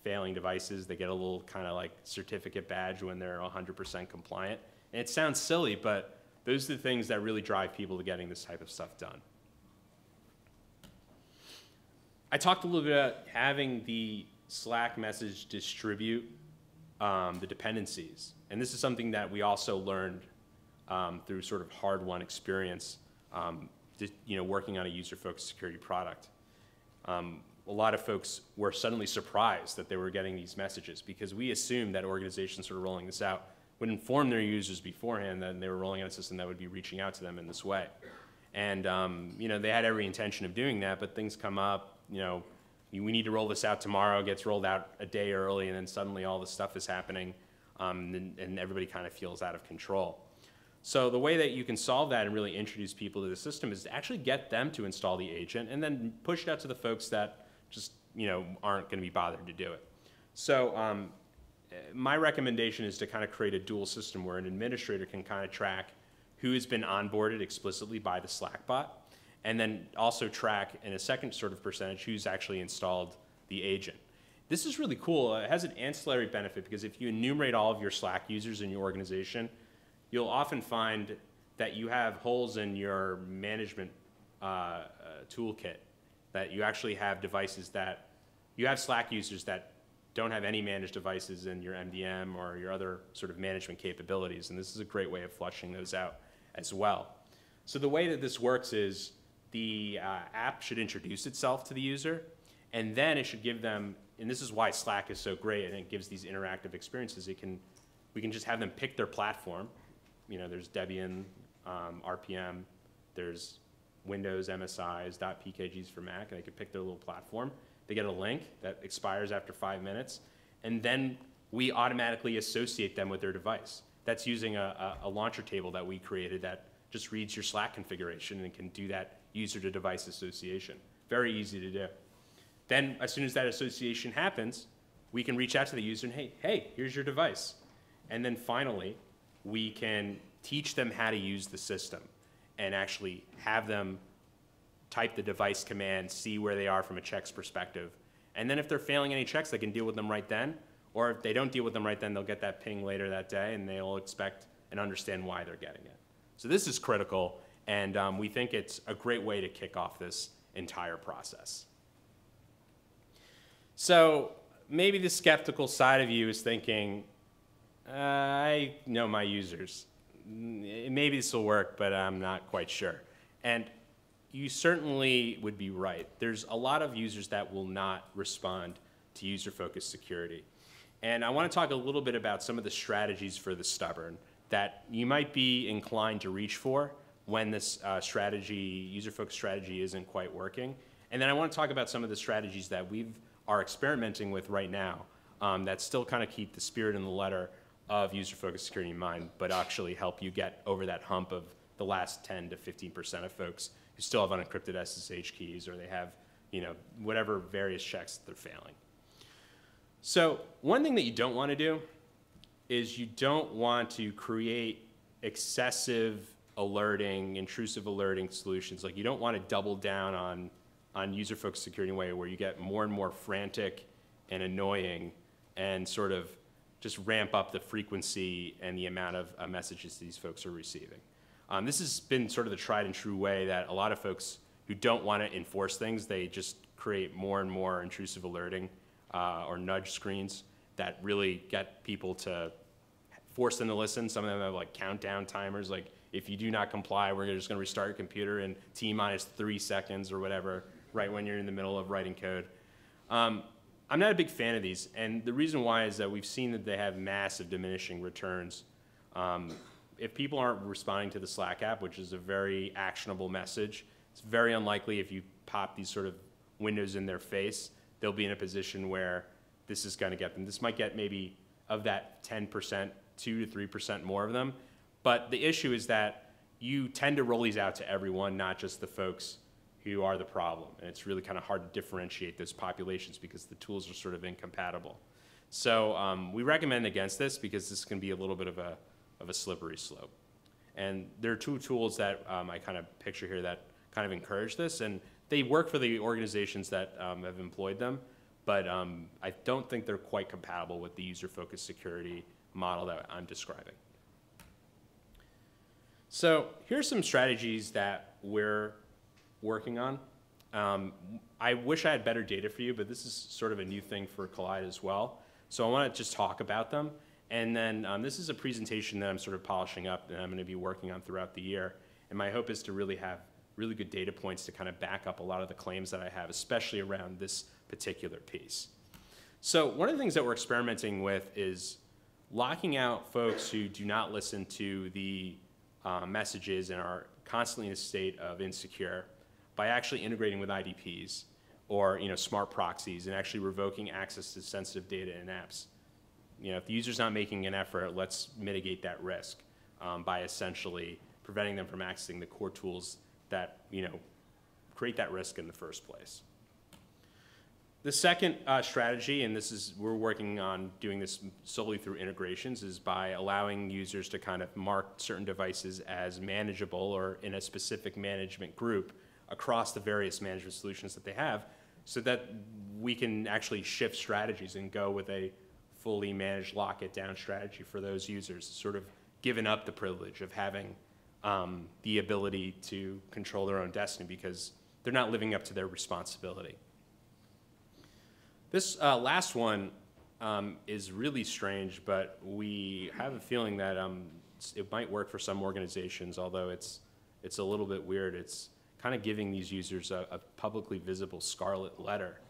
failing devices. They get a little kind of like certificate badge when they're 100% compliant. And it sounds silly, but those are the things that really drive people to getting this type of stuff done. I talked a little bit about having the Slack message distribute the dependencies. And this is something that we also learned through sort of hard-won experience, working on a user-focused security product. A lot of folks were suddenly surprised that they were getting these messages because we assumed that organizations sort of rolling this out would inform their users beforehand that they were rolling out a system that would be reaching out to them in this way. And they had every intention of doing that, but things come up. We need to roll this out tomorrow, gets rolled out a day early, and then suddenly all this stuff is happening, and everybody kind of feels out of control. So the way that you can solve that and really introduce people to the system is to actually get them to install the agent and then push it out to the folks that just aren't going to be bothered to do it. So my recommendation is to kind of create a dual system where an administrator can kind of track who has been onboarded explicitly by the Slack bot, and then also track in a second sort of percentage who's actually installed the agent. This is really cool. It has an ancillary benefit because if you enumerate all of your Slack users in your organization, you'll often find that you have holes in your management toolkit, that you actually have devices that, you have Slack users that don't have any managed devices in your MDM or your other sort of management capabilities, and this is a great way of flushing those out as well. So the way that this works is the app should introduce itself to the user, and then it should give them, and this is why Slack is so great, and it gives these interactive experiences. We can just have them pick their platform. There's Debian, RPM, there's Windows, MSIs, .pkgs for Mac, and they can pick their little platform. They get a link that expires after 5 minutes, and then we automatically associate them with their device. That's using a launcher table that we created that just reads your Slack configuration and can do that user-to-device association. Very easy to do. Then, as soon as that association happens, we can reach out to the user and, hey, here's your device. And then finally, we can teach them how to use the system and actually have them type the device command, see where they are from a checks perspective. And then if they're failing any checks, they can deal with them right then. Or if they don't deal with them right then, they'll get that ping later that day, and they'll expect and understand why they're getting it. So this is critical, and we think it's a great way to kick off this entire process. So maybe the skeptical side of you is thinking, I know my users. Maybe this will work, but I'm not quite sure. And you certainly would be right. There's a lot of users that will not respond to user-focused security. And I want to talk a little bit about some of the strategies for the stubborn that you might be inclined to reach for when this user-focused strategy isn't quite working. And then I want to talk about some of the strategies that we are experimenting with right now that still kind of keep the spirit and the letter of user-focused security in mind, but actually help you get over that hump of the last 10 to 15% of folks who still have unencrypted SSH keys, or they have, whatever various checks that they're failing. So one thing that you don't want to do is you don't want to create excessive alerting, intrusive alerting solutions. Like, you don't want to double down on user-focused security in a way where you get more and more frantic and annoying and sort of just ramp up the frequency and the amount of messages these folks are receiving. This has been sort of the tried and true way that a lot of folks who don't want to enforce things, they just create more and more intrusive alerting or nudge screens that really get people to force them to listen. Some of them have like countdown timers, like if you do not comply, we're just going to restart your computer in T-minus 3 seconds or whatever, right when you're in the middle of writing code. I'm not a big fan of these, and the reason why is that we've seen that they have massive diminishing returns. If people aren't responding to the Slack app, which is a very actionable message, it's very unlikely if you pop these sort of windows in their face, they'll be in a position where this is going to get them. This might get maybe of that 10%, 2 to 3% more of them. But the issue is that you tend to roll these out to everyone, not just the folks who are the problem. And it's really kind of hard to differentiate those populations because the tools are sort of incompatible. So we recommend against this because this can be a little bit of a slippery slope. And there are 2 tools that I kind of picture here that kind of encourage this. And they work for the organizations that have employed them. But I don't think they're quite compatible with the user-focused security model that I'm describing. So here's some strategies that we're working on. I wish I had better data for you, but this is sort of a new thing for Kolide as well. So I want to just talk about them. And then this is a presentation that I'm sort of polishing up and I'm going to be working on throughout the year. And my hope is to really have really good data points to kind of back up a lot of the claims that I have, especially around this particular piece. So one of the things that we're experimenting with is locking out folks who do not listen to the messages and are constantly in a state of insecure by actually integrating with IDPs or smart proxies and actually revoking access to sensitive data in apps. If the user's not making an effort, let's mitigate that risk by essentially preventing them from accessing the core tools that create that risk in the first place. The second strategy, and we're working on doing this solely through integrations, is by allowing users to kind of mark certain devices as manageable or in a specific management group across the various management solutions that they have, so that we can actually shift strategies and go with a fully managed lock-it-down strategy for those users, sort of giving up the privilege of having the ability to control their own destiny because they're not living up to their responsibility. This last one is really strange, but we have a feeling that it might work for some organizations, although it's a little bit weird. It's kind of giving these users a publicly visible scarlet letter.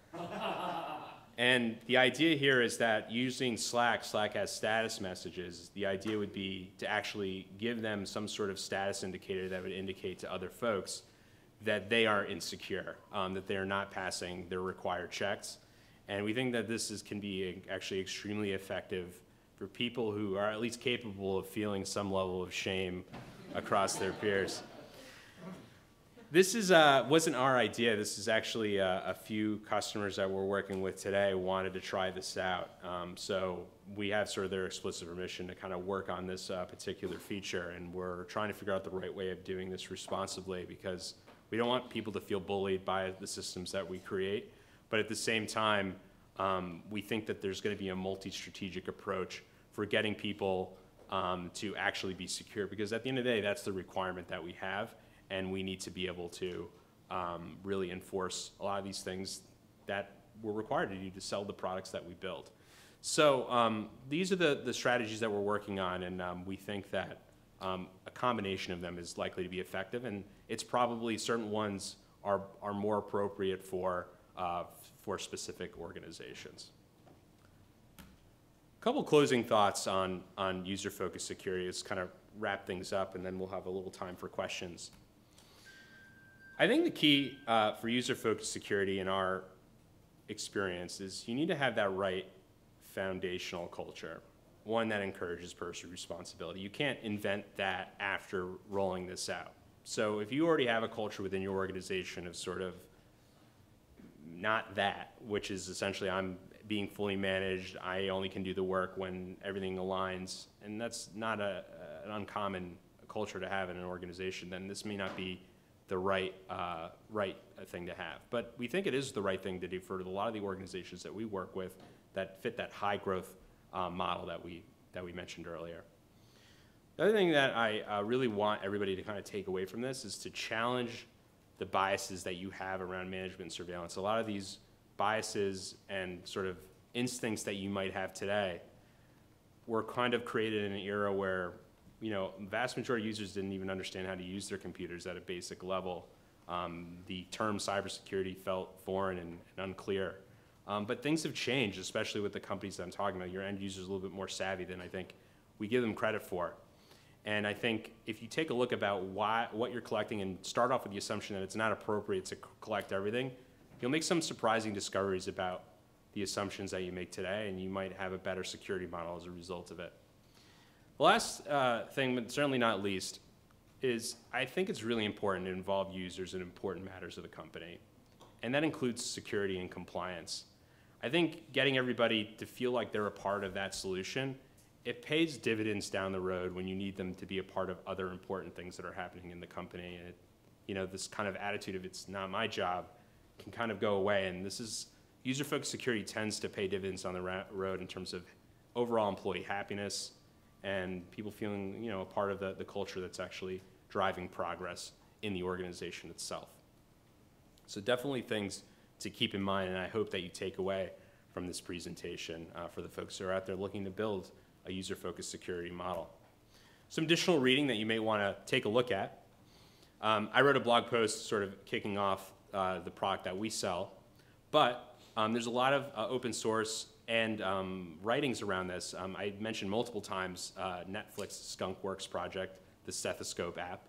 And the idea here is that using Slack has status messages. The idea would be to actually give them some sort of status indicator that would indicate to other folks that they are insecure, that they are not passing their required checks. And we think that this can be actually extremely effective for people who are at least capable of feeling some level of shame across their peers. This wasn't our idea. This is actually a few customers that we're working with today wanted to try this out. So we have sort of their explicit permission to kind of work on this particular feature, and we're trying to figure out the right way of doing this responsibly because we don't want people to feel bullied by the systems that we create. But at the same time, we think that there's going to be a multi-strategic approach for getting people to actually be secure, because at the end of the day, that's the requirement that we have, and we need to be able to really enforce a lot of these things that we're required to do to sell the products that we build. So these are the strategies that we're working on, and we think that a combination of them is likely to be effective, and it's probably certain ones are more appropriate for specific organizations. A couple closing thoughts on user-focused security. Let's kind of wrap things up, and then we'll have a little time for questions. I think the key for user-focused security in our experience is you need to have that right foundational culture, one that encourages personal responsibility. You can't invent that after rolling this out. So if you already have a culture within your organization of sort of not that, which is essentially I'm being fully managed, I only can do the work when everything aligns, and that's not an uncommon culture to have in an organization, then this may not be the right thing to have. But we think it is the right thing to do for a lot of the organizations that we work with that fit that high growth model that we mentioned earlier. The other thing that I really want everybody to kind of take away from this is to challenge the biases that you have around management and surveillance. A lot of these biases and sort of instincts that you might have today were kind of created in an era where, you know, vast majority of users didn't even understand how to use their computers at a basic level. The term cybersecurity felt foreign and unclear. But things have changed, especially with the companies that I'm talking about. Your end users are a little bit more savvy than I think we give them credit for. And I think if you take a look about what you're collecting and start off with the assumption that it's not appropriate to collect everything, you'll make some surprising discoveries about the assumptions that you make today, and you might have a better security model as a result of it. The last thing, but certainly not least, is I think it's really important to involve users in important matters of the company, and that includes security and compliance. I think getting everybody to feel like they're a part of that solution, it pays dividends down the road when you need them to be a part of other important things that are happening in the company. And you know, this kind of attitude of it's not my job can kind of go away. And this is, user-focused security tends to pay dividends on the road in terms of overall employee happiness and people feeling, you know, a part of the culture that's actually driving progress in the organization itself. So definitely things to keep in mind, and I hope that you take away from this presentation for the folks who are out there looking to build a user-focused security model. Some additional reading that you may want to take a look at. I wrote a blog post sort of kicking off the product that we sell, but there's a lot of open source and writings around this. I mentioned multiple times Netflix Skunkworks project, the Stethoscope app.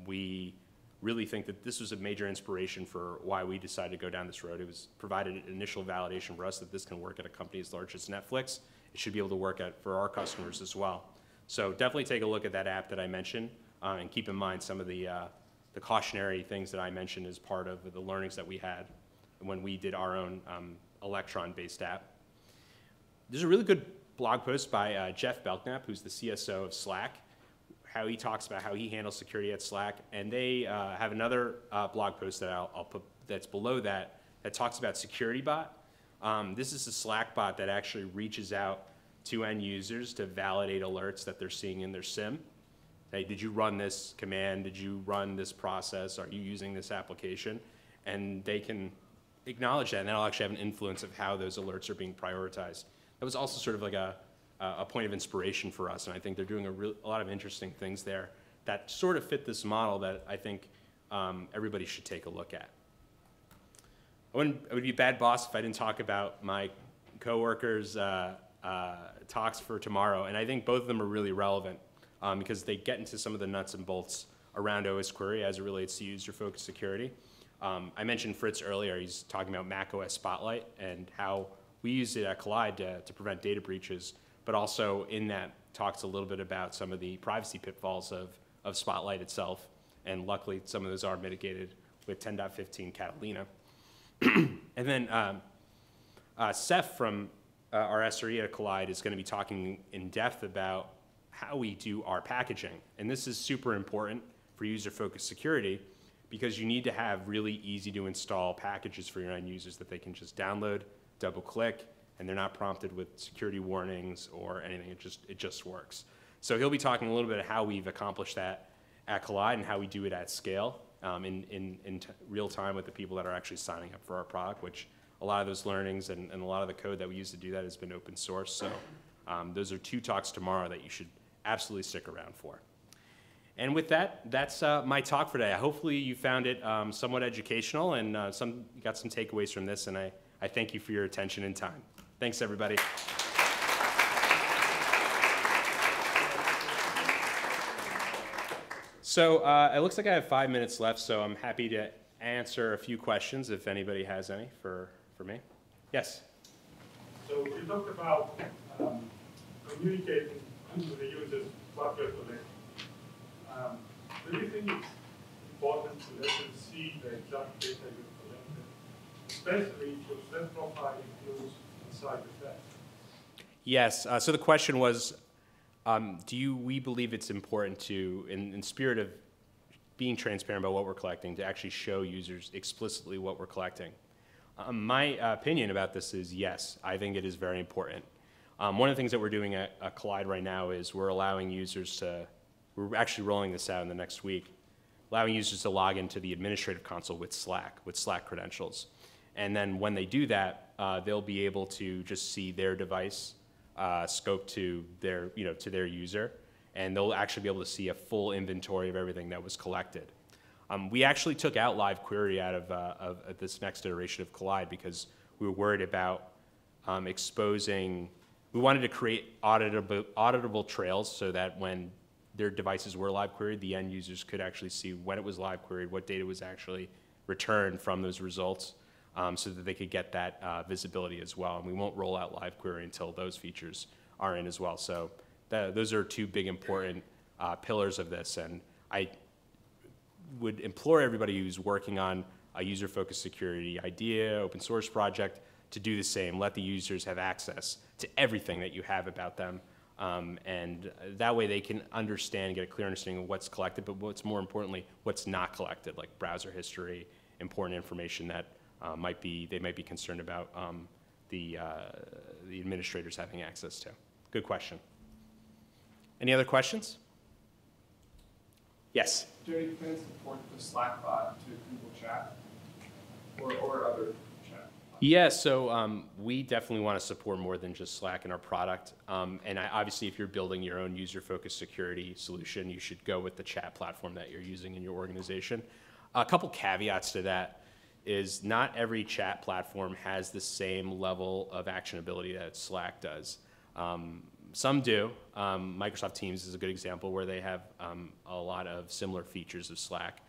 We really think that this was a major inspiration for why we decided to go down this road. It was provided an initial validation for us that this can work at a company as large as Netflix. It should be able to work for our customers as well. So definitely take a look at that app that I mentioned and keep in mind some of the cautionary things that I mentioned as part of the learnings that we had when we did our own Electron-based app. There's a really good blog post by Jeff Belknap, who's the CSO of Slack, how he talks about how he handles security at Slack. And they have another blog post that I'll put that's below that talks about Security Bot. This is a Slack bot that actually reaches out to end users to validate alerts that they're seeing in their SIM. Hey, did you run this command? Did you run this process? Are you using this application? And they can acknowledge that, and that'll actually have an influence of how those alerts are being prioritized. That was also sort of like a point of inspiration for us, and I think they're doing a lot of interesting things there that sort of fit this model that I think everybody should take a look at. I would be a bad boss if I didn't talk about my coworkers' talks for tomorrow, and I think both of them are really relevant because they get into some of the nuts and bolts around Osquery as it relates to user-focused security. I mentioned Fritz earlier. He's talking about macOS Spotlight and how we use it at Kolide to prevent data breaches, but also in that talks a little bit about some of the privacy pitfalls of Spotlight itself, and luckily some of those are mitigated with 10.15 Catalina. And then Seth from our SRE at Kolide is going to be talking in depth about how we do our packaging. And this is super important for user-focused security because you need to have really easy to install packages for your end users that they can just download, double click, and they're not prompted with security warnings or anything. It just works. So he'll be talking a little bit of how we've accomplished that at Kolide and how we do it at scale in real time with the people that are actually signing up for our product, which a lot of those learnings and a lot of the code that we use to do that has been open source. So those are 2 talks tomorrow that you should absolutely stick around for. And with that, that's my talk for today. Hopefully you found it somewhat educational and got some takeaways from this, and I thank you for your attention and time. Thanks, everybody. So it looks like I have 5 minutes left, so I'm happy to answer a few questions if anybody has any for me. Yes? So you talked about communicating with the users what you're collecting. Do you think it's important to let them see the exact data you've collected, especially if your threat profile includes inside the threat? Yes. So the question was, we believe it's important to, in spirit of being transparent about what we're collecting, to actually show users explicitly what we're collecting? My opinion about this is yes. I think it is very important. One of the things that we're doing at Kolide right now is we're allowing users to, we're actually rolling this out in the next week, allowing users to log into the administrative console with Slack credentials. And then when they do that, they'll be able to just see their device scoped to their, to their user, and they'll actually be able to see a full inventory of everything that was collected. We actually took out live query out of this next iteration of Kolide because we were worried about exposing. We wanted to create auditable trails so that when their devices were live queried, the end users could actually see when it was live queried, what data was actually returned from those results, so that they could get that visibility as well. And we won't roll out live query until those features are in as well. So those are 2 big important pillars of this. And I would implore everybody who's working on a user-focused security idea, open source project, to do the same. Let the users have access to everything that you have about them. And that way they can understand, get a clear understanding of what's collected, but what's more importantly, what's not collected, like browser history, important information that they might be concerned about the administrators having access to. Good question. Any other questions? Yes? Do you have any plans to port the Slack bot to Google Chat or other chat? Yeah, so we definitely want to support more than just Slack in our product. And obviously, if you're building your own user-focused security solution, you should go with the chat platform that you're using in your organization. A couple caveats to that is not every chat platform has the same level of actionability that Slack does. Some do. Microsoft Teams is a good example where they have a lot of similar features of Slack.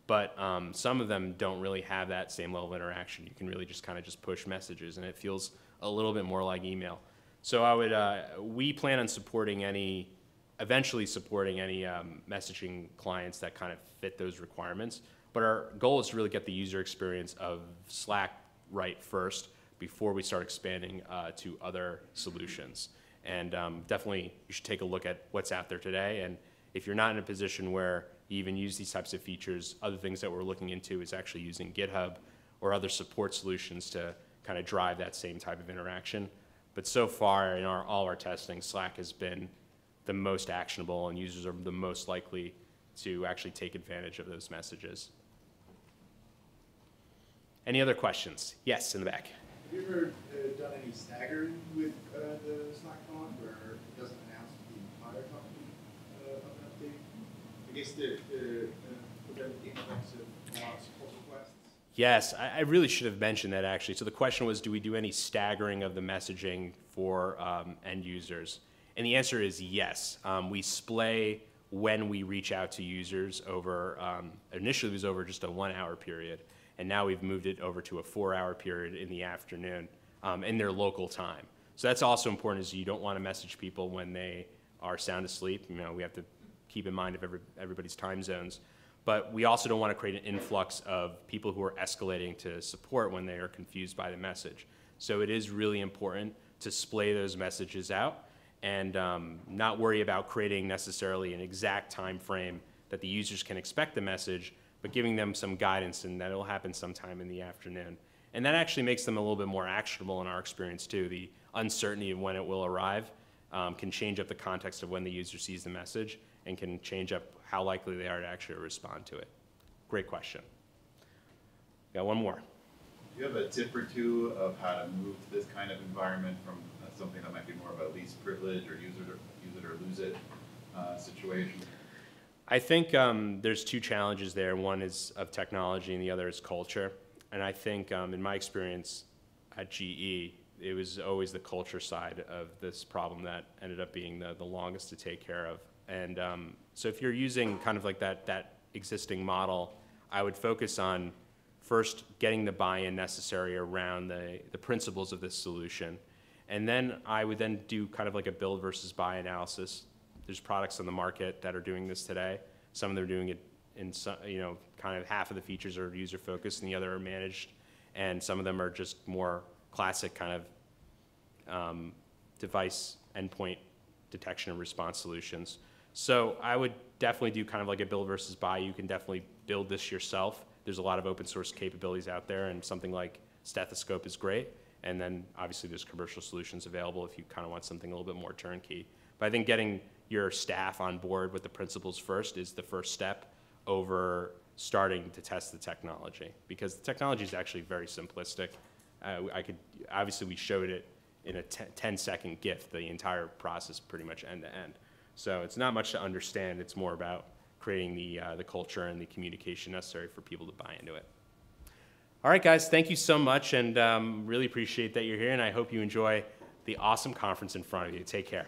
But some of them don't really have that same level of interaction. You can really just kind of just push messages, and it feels a little bit more like email. So I would, we plan on eventually supporting any messaging clients that kind of fit those requirements. But our goal is to really get the user experience of Slack right first before we start expanding to other solutions. And definitely you should take a look at what's out there today. And if you're not in a position where you even use these types of features, other things that we're looking into is actually using GitHub or other support solutions to kind of drive that same type of interaction. But so far in all our testing, Slack has been the most actionable, and users are the most likely to actually take advantage of those messages. Any other questions? Yes, in the back. Have you ever done any staggering with the Slack bot where it doesn't announce to the entire company of an update? I guess to prevent the influx of support requests? Yes, I really should have mentioned that actually. So the question was, do we do any staggering of the messaging for end users? And the answer is yes. We splay when we reach out to users over, initially it was over just a 1-hour period. And now we've moved it over to a 4-hour period in the afternoon in their local time. So that's also important, is you don't want to message people when they are sound asleep. You know, we have to keep in mind of everybody's time zones. But we also don't want to create an influx of people who are escalating to support when they are confused by the message. So it is really important to splay those messages out and not worry about creating necessarily an exact time frame that the users can expect the message, but giving them some guidance, and that it'll happen sometime in the afternoon. And that actually makes them a little bit more actionable in our experience too. The uncertainty of when it will arrive can change up the context of when the user sees the message and can change up how likely they are to actually respond to it. Great question. Got one more. Do you have a tip or two of how to move to this kind of environment from something that might be more of a least privilege or use it or lose it situation? I think there's two challenges there. One is of technology and the other is culture. And I think in my experience at GE, it was always the culture side of this problem that ended up being the longest to take care of. And so if you're using kind of like that existing model, I would focus on first getting the buy-in necessary around the principles of this solution. And then I would then do kind of like a build versus buy analysis. There's products on the market that are doing this today. Some of them are doing it in some, kind of half of the features are user focused and the other are managed. And some of them are just more classic kind of device endpoint detection and response solutions. So I would definitely do kind of like a build versus buy. You can definitely build this yourself. There's a lot of open source capabilities out there, and something like Stethoscope is great. And then obviously there's commercial solutions available if you kind of want something a little bit more turnkey. But I think getting your staff on board with the principles first is the first step over starting to test the technology, because the technology is actually very simplistic. Obviously we showed it in a 10-second GIF, the entire process pretty much end to end. So it's not much to understand. It's more about creating the culture and the communication necessary for people to buy into it. All right, guys, thank you so much, and really appreciate that you're here, and I hope you enjoy the awesome conference in front of you. Take care.